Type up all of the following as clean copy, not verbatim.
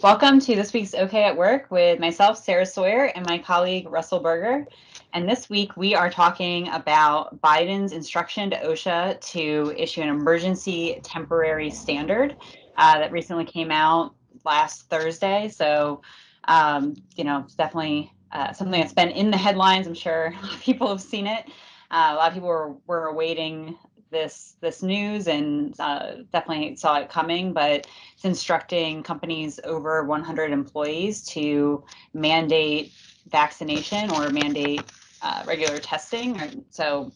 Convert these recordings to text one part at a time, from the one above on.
Welcome to this week's OK at Work with myself, Sarah Sawyer, and my colleague, Russell Berger. And this week we are talking about Biden's instruction to OSHA to issue an emergency temporary standard that recently came out last Thursday. So, it's definitely something that's been in the headlines. I'm sure a lot of people have seen it. A lot of people were awaiting this news and definitely saw it coming, but it's instructing companies over 100 employees to mandate vaccination or mandate regular testing. So,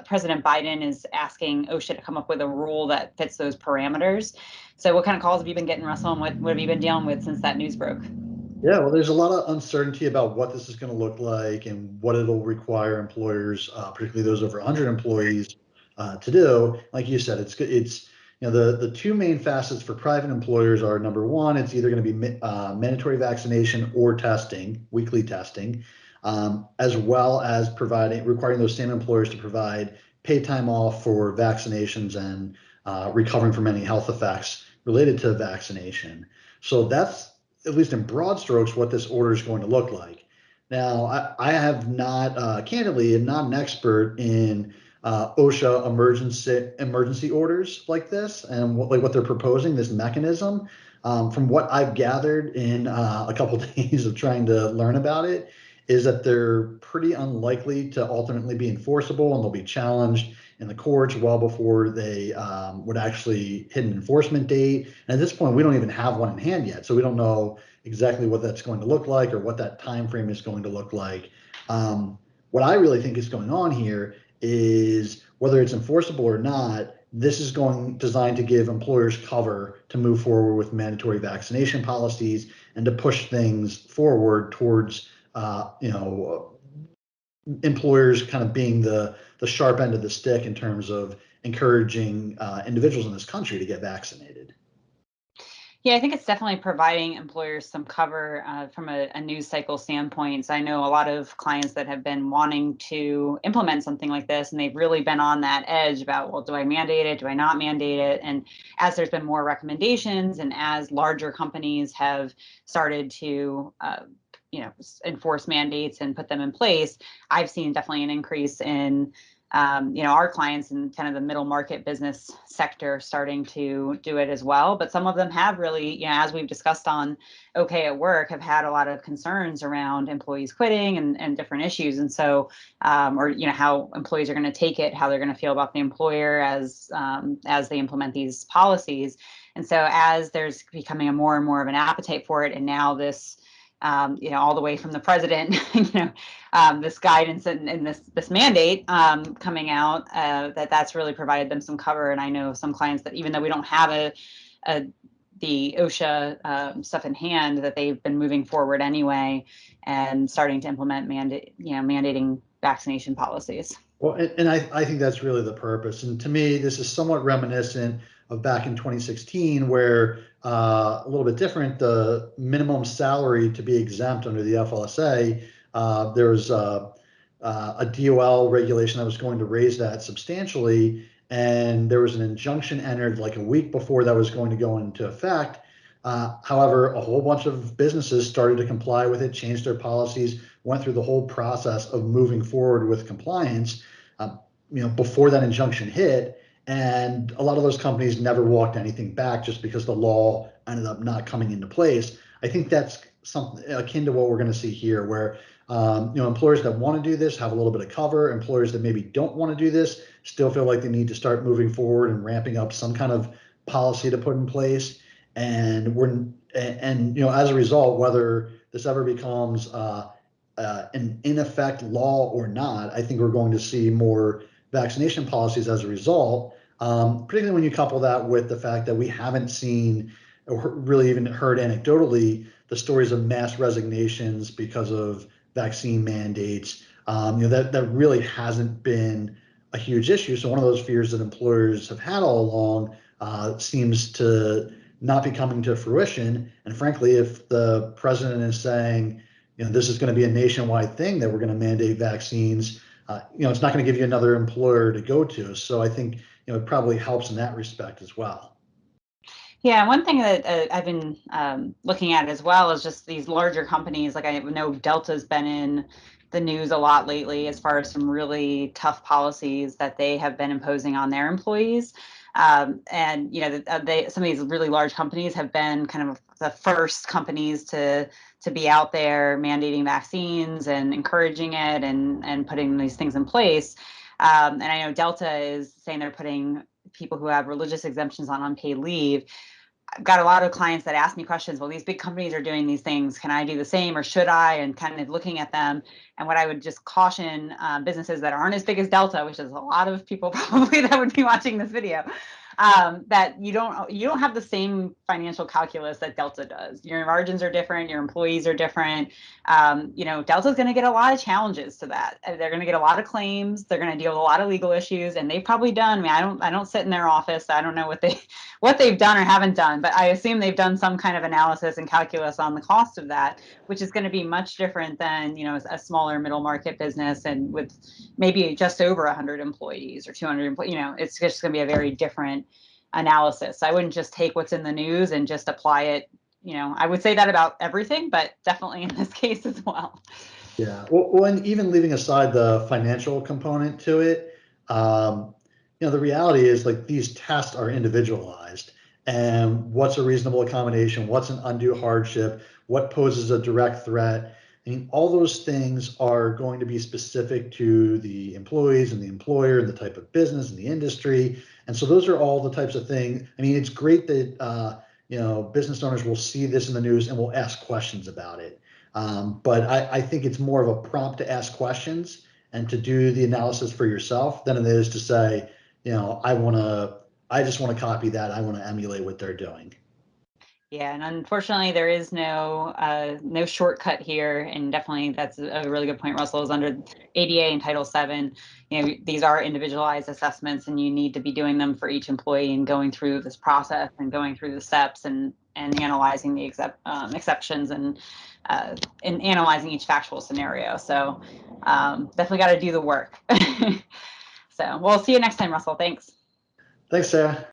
President Biden is asking OSHA to come up with a rule that fits those parameters. So what kind of calls have you been getting, Russell, and what have you been dealing with since that news broke? Yeah, well, there's a lot of uncertainty about what this is going to look like and what it'll require employers, particularly those over 100 employees, to do. Like you said, it's the two main facets for private employers are number one, it's either going to be mandatory vaccination or testing, weekly testing, as well as requiring those same employers to provide paid time off for vaccinations and recovering from any health effects related to vaccination. So that's, at least in broad strokes, what this order is going to look like. Now, I have not, candidly, am not an expert in OSHA emergency orders like this and what they're proposing, this mechanism. From what I've gathered in a couple days of trying to learn about it, is that they're pretty unlikely to ultimately be enforceable, and they'll be challenged in the courts well before they would actually hit an enforcement date. And at this point, we don't even have one in hand yet, so we don't know exactly what that's going to look like or what that time frame is going to look like. What I really think is going on here is whether it's enforceable or not, this is designed to give employers cover to move forward with mandatory vaccination policies and to push things forward towards employers kind of being the sharp end of the stick in terms of encouraging individuals in this country to get vaccinated. Yeah, I think it's definitely providing employers some cover from a news cycle standpoint. So I know a lot of clients that have been wanting to implement something like this, and they've really been on that edge about, well, do I mandate it? Do I not mandate it? And as there's been more recommendations, and as larger companies have started to enforce mandates and put them in place, I've seen definitely an increase in our clients in kind of the middle market business sector starting to do it as well. But some of them have really, as we've discussed on OK at Work, have had a lot of concerns around employees quitting and different issues. And so, how employees are going to take it, how they're going to feel about the employer as they implement these policies. And so as there's becoming a more and more of an appetite for it, and now this all the way from the president, this guidance and this mandate coming out, that's really provided them some cover. And I know some clients that even though we don't have the OSHA stuff in hand, that they've been moving forward anyway and starting to implement mandating vaccination policies. Well, and I think that's really the purpose. And to me, this is somewhat reminiscent of back in 2016, where a little bit different, the minimum salary to be exempt under the FLSA, there was a DOL regulation that was going to raise that substantially. And there was an injunction entered like a week before that was going to go into effect. However, a whole bunch of businesses started to comply with it, changed their policies, went through the whole process of moving forward with compliance, before that injunction hit. And a lot of those companies never walked anything back just because the law ended up not coming into place. I think that's something akin to what we're going to see here, where employers that want to do this have a little bit of cover. Employers that maybe don't want to do this still feel like they need to start moving forward and ramping up some kind of policy to put in place. And as a result, whether this ever becomes an in effect law or not, I think we're going to see more vaccination policies as a result. Particularly when you couple that with the fact that we haven't seen or really even heard anecdotally the stories of mass resignations because of vaccine mandates. That really hasn't been a huge issue. So one of those fears that employers have had all along seems to not be coming to fruition. And frankly, if the president is saying, this is going to be a nationwide thing that we're going to mandate vaccines, it's not going to give you another employer to go to. So I think, it probably helps in that respect as well. Yeah, one thing that I've been looking at as well is just these larger companies. Like I know Delta's been in the news a lot lately as far as some really tough policies that they have been imposing on their employees. And you know, some of these really large companies have been kind of the first companies to be out there mandating vaccines and encouraging it and putting these things in place. And I know Delta is saying they're putting people who have religious exemptions on unpaid leave. I've got a lot of clients that ask me questions. Well, these big companies are doing these things. Can I do the same or should I? And kind of looking at them. And what I would just caution businesses that aren't as big as Delta, which is a lot of people probably that would be watching this video, that you don't have the same financial calculus that Delta does. Your margins are different. Your employees are different. You know, Delta's going to get a lot of challenges to that. They're going to get a lot of claims. They're going to deal with a lot of legal issues, and they've probably done. I mean, I don't sit in their office. I don't know what they've done or haven't done, but I assume they've done some kind of analysis and calculus on the cost of that, which is going to be much different than, you know, a smaller middle market business and with maybe just over 100 employees or 200 employees. You know, it's just going to be a very different analysis. I wouldn't just take what's in the news and just apply it. You know, I would say that about everything, but definitely in this case as well. Yeah. Well, and even leaving aside the financial component to it, the reality is like these tests are individualized. And what's a reasonable accommodation? What's an undue hardship? What poses a direct threat? I mean, all those things are going to be specific to the employees and the employer and the type of business and the industry. And so those are all the types of things. I mean, it's great that business owners will see this in the news and will ask questions about it. But I think it's more of a prompt to ask questions and to do the analysis for yourself than it is to say, I just want to copy that. I want to emulate what they're doing. Yeah, and unfortunately, there is no shortcut here, and definitely that's a really good point. Russell is under ADA and Title VII. You know, these are individualized assessments, and you need to be doing them for each employee and going through this process and going through the steps and analyzing the exceptions and analyzing each factual scenario. So definitely got to do the work. So we'll see you next time, Russell. Thanks. Thanks, Sarah.